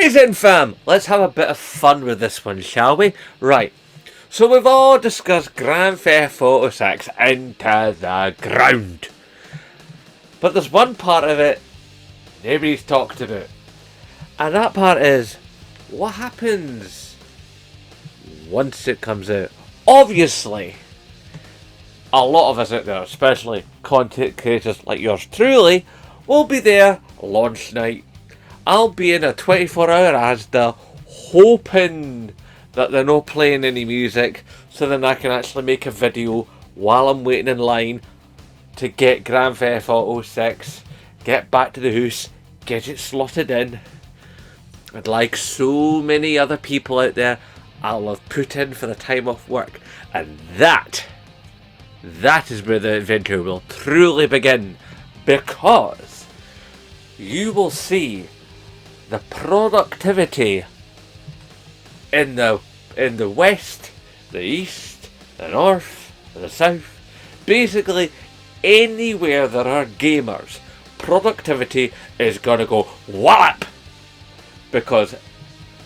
Amazing, fam! Let's have a bit of fun with this one, shall we? Right. So we've all discussed Grand Theft Auto 6 into the ground. But there's one part of it nobody's talked about. And that part is, what happens once it comes out? Obviously, a lot of us out there, especially content creators like yours truly, will be there launch night. I'll be in a 24-hour Asda hoping that they're not playing any music, so then I can actually make a video while I'm waiting in line to get Grand Theft Auto 6, get back to the house, get it slotted in. And like so many other people out there, I'll have put in for the time off work. And that is where the adventure will truly begin. Because you will see the productivity in the west, the east, the north, the south. Basically, anywhere there are gamers, productivity is gonna go wallop, because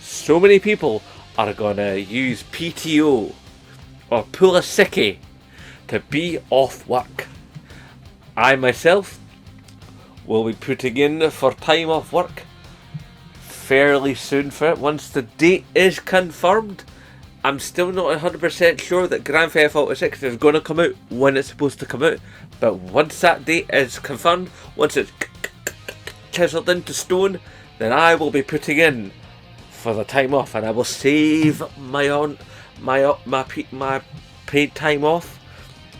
so many people are gonna use PTO or pull a sickie to be off work. I myself will be putting in for time off work fairly soon for it. Once the date is confirmed, I'm still not 100% sure that Grand Theft Auto 6 is going to come out when it's supposed to come out. But once that date is confirmed, once it's chiseled into stone, then I will be putting in for the time off, and I will save my paid time off,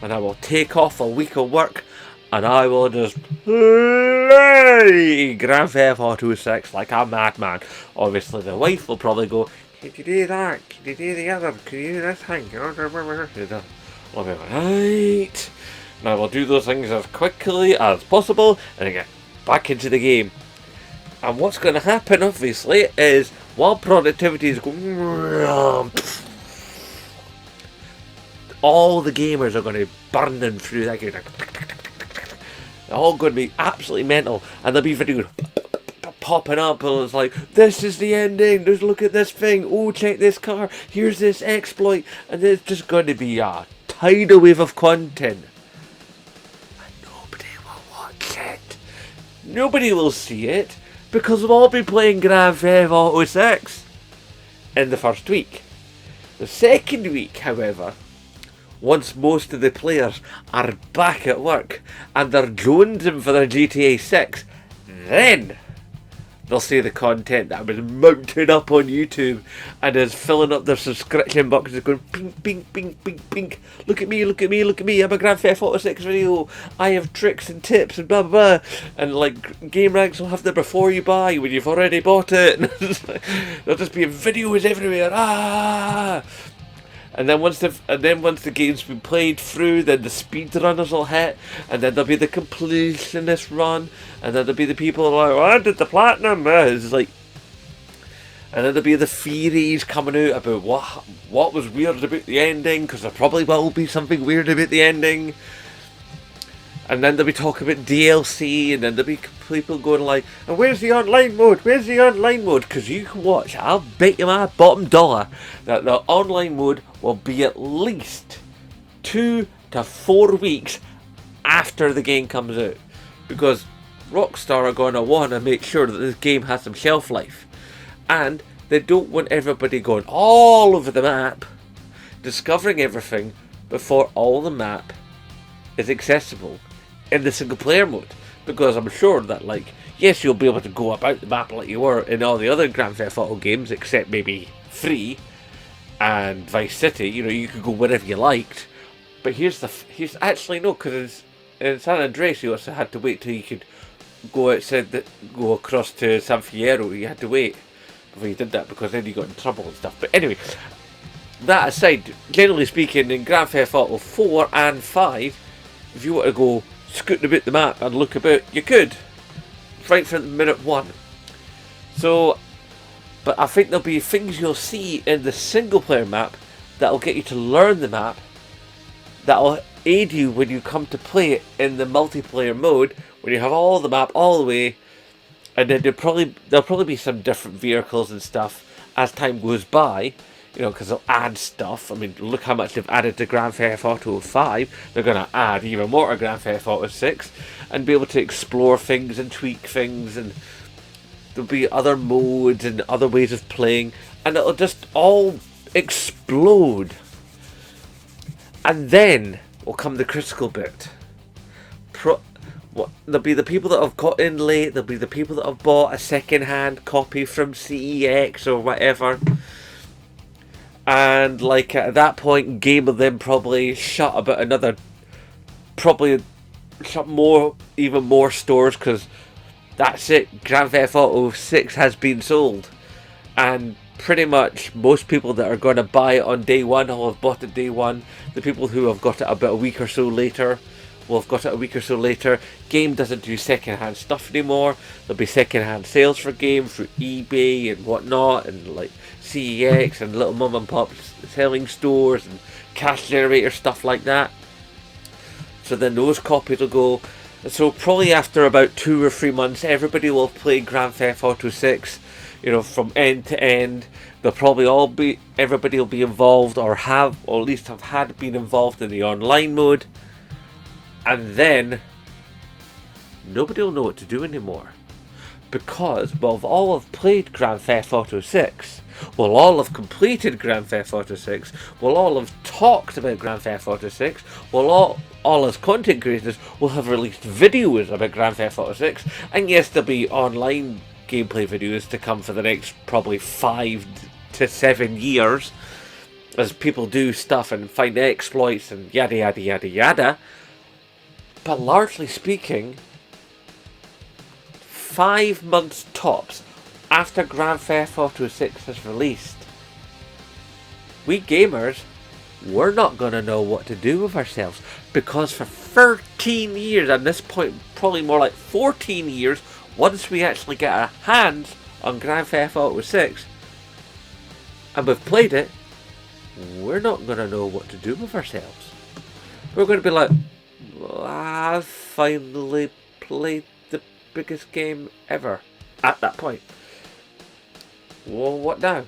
and I will take off a week of work, and I will just play Grand Theft Auto 6 like a madman. Obviously, the wife will probably go, "Can you do that? Can you do the other? Can you do this thing?" I'll be like, right. And I will do those things as quickly as possible, and I get back into the game. And what's going to happen, obviously, is while productivity is going, all the gamers are going to be burning through that game. They're all going to be absolutely mental, and there'll be videos popping up, and it's like, this is the ending, just look at this thing, oh, check this car, here's this exploit, and it's just going to be a tidal wave of content. And nobody will watch it. Nobody will see it, because we'll all be playing Grand Theft Auto 6 in the first week. The second week, however, once most of the players are back at work and they're jonesing for their GTA 6, then they'll see the content that was mounted up on YouTube and is filling up their subscription boxes going pink, pink, pink, pink, pink. Look at me, look at me, look at me. I'm a Grand Theft Auto 6 video. I have tricks and tips and blah, blah, blah. And like, Game Ranks will have there before you buy when you've already bought it. There'll just be videos everywhere. Ah! And then once the game's been played through, then the speedrunners will hit, and then there'll be the completionist run, and then there'll be the people who are like, "Oh, I did the platinum." It's like, and then there'll be the theories coming out about what was weird about the ending, because there probably will be something weird about the ending. And then they'll be talking about DLC, and then there'll be people going like, "And where's the online mode? Where's the online mode?" Because you can watch, I'll bet you my bottom dollar that the online mode will be at least 2 to 4 weeks after the game comes out. Because Rockstar are going to want to make sure that this game has some shelf life. And they don't want everybody going all over the map, discovering everything before all the map is accessible in the single player mode. Because I'm sure that, like, yes, you'll be able to go about the map like you were in all the other Grand Theft Auto games, except maybe 3 and Vice City. You know, you could go wherever you liked. But here's actually no, because in San Andreas you also had to wait till you could go across to San Fierro. You had to wait before you did that, because then you got in trouble and stuff. But anyway, that aside, generally speaking, in Grand Theft Auto 4 and 5, if you want to go scooting about the map and look about, you could, right from minute 1. So, but I think there'll be things you'll see in the single player map that'll get you to learn the map, that'll aid you when you come to play it in the multiplayer mode, when you have all the map all the way, And then there'll probably be some different vehicles and stuff as time goes by, because they'll add stuff. I mean, look how much they've added to Grand Theft Auto 5. They're going to add even more to Grand Theft Auto 6 and be able to explore things and tweak things, and there'll be other modes and other ways of playing, and it'll just all explode. And then will come the critical bit. There'll be the people that have got in late, there'll be the people that have bought a second-hand copy from CEX or whatever. And like at that point, Game of them probably shut about even more stores, because that's it. Grand Theft Auto 6 has been sold, and pretty much most people that are going to buy it on day one will have bought it day one. The people who have got it about a week or so later will have got it a week or so later. Game doesn't do second-hand stuff anymore. There'll be second-hand sales for Game through eBay and whatnot, and like CEX and little mum and pop selling stores and cash generator stuff like that. So then those copies will go. So probably after about 2 or 3 months, everybody will play Grand Theft Auto 6, from end to end. Everybody will be involved, or at least have had been involved in the online mode. And then nobody will know what to do anymore, because we'll all have played Grand Theft Auto 6, we'll all have completed Grand Theft Auto 6, we'll all have talked about Grand Theft Auto 6, we'll all as content creators will have released videos about Grand Theft Auto 6, and yes, there'll be online gameplay videos to come for the next probably 5 to 7 years, as people do stuff and find exploits and yada yada yada yada. But largely speaking, 5 months tops after Grand Theft Auto 6 is released, we gamers, we're not going to know what to do with ourselves, because for 13 years, at this point probably more like 14 years, once we actually get our hands on Grand Theft Auto 6 and we've played it, we're not going to know what to do with ourselves. We're going to be like, I've finally played the biggest game ever at that point. Well, what now?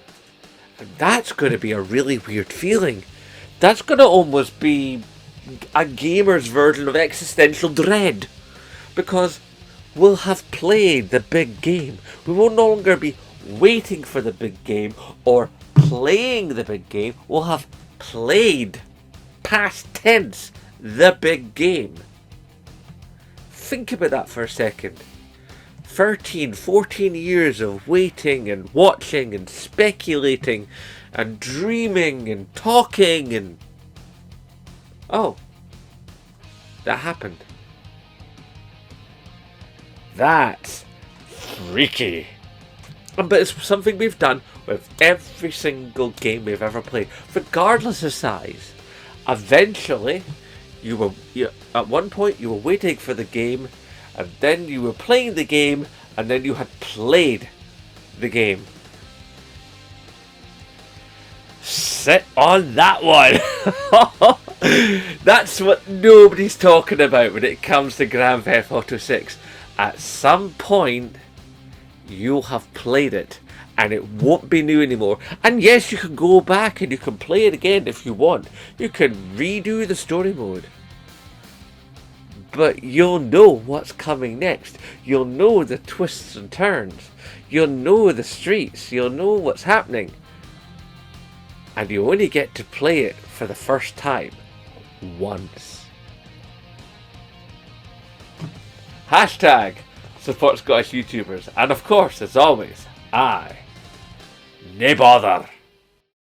And that's going to be a really weird feeling. That's going to almost be a gamer's version of existential dread, because we'll have played the big game. We will no longer be waiting for the big game or playing the big game. We'll have played, past tense, the big game. Think about that for a second. 13, 14 years of waiting and watching and speculating and dreaming and talking, and oh, that happened. That's freaky. But it's something we've done with every single game we've ever played, regardless of size. Eventually, at one point you were waiting for the game, and then you were playing the game, and then you had played the game. Sit on that one. That's what nobody's talking about when it comes to Grand Theft Auto 6. At some point, you'll have played it, and it won't be new anymore. And yes, you can go back and you can play it again if you want. You can redo the story mode. But you'll know what's coming next. You'll know the twists and turns. You'll know the streets. You'll know what's happening. And you only get to play it for the first time once. Hashtag support Scottish YouTubers. And of course, as always, I nae bother.